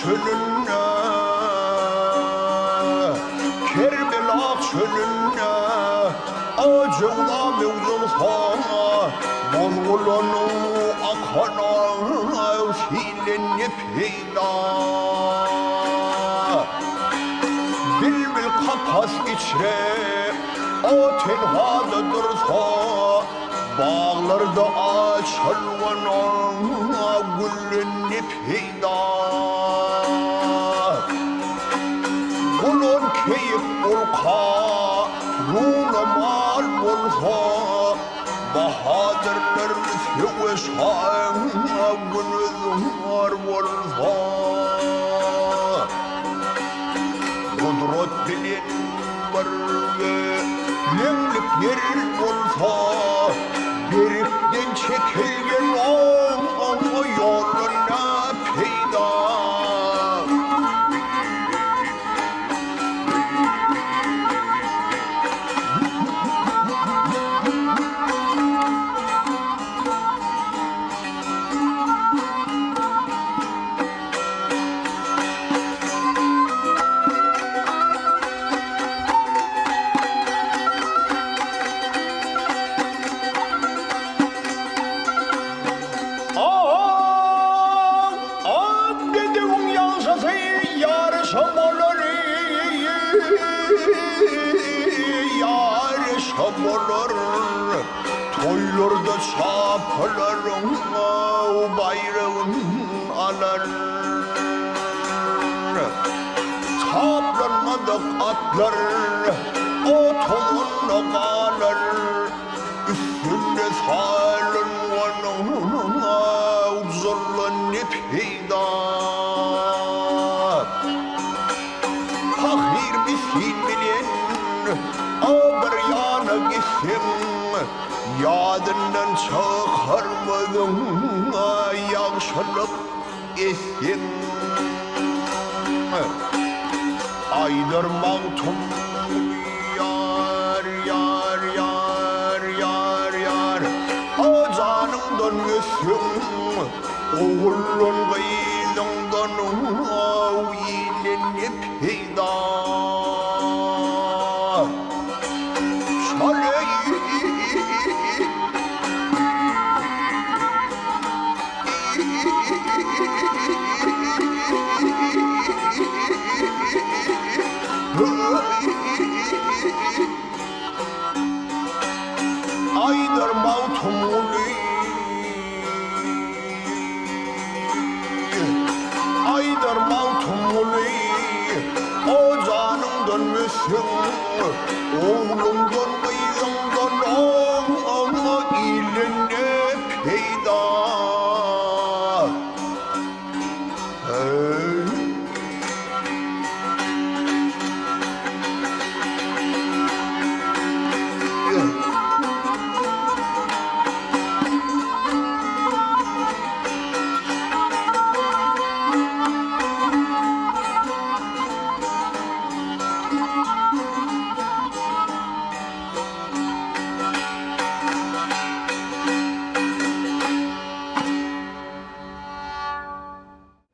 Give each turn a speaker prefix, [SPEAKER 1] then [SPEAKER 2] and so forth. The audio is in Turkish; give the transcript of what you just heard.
[SPEAKER 1] çölüne, Kerbela çölüne, acıla mevzul sana, Bolgulunu akana, silini peyda. Bilbil kapas içre, o tenhada dursa, bağlarda açılvana, gülünü peyda. Kulun keyif bulka, ruhuna mal bulsa, bahadırlar müfeveşan, gülüzünar bulsa. Kudret bilen var ve lemlik yer bulsa, berikten çekilgen ama yoluna peyda. Toylarda çaplarım bayrağın alar. Taplanmadık atlar o tomunla kalar. Üstünde salın vanına zorla ne peyda. Fakir miskin bilen bir yana gitsin, yadından çıkarmadım yaşlılık etsin. Aydırmağım yar yar yar yar yar, o canımdan yesin, oğulun gıylımdan iğneni peyda. Aydır mağtumuli, aydır mağtumuli, o canım dönmesin, oğlum dönmeyin.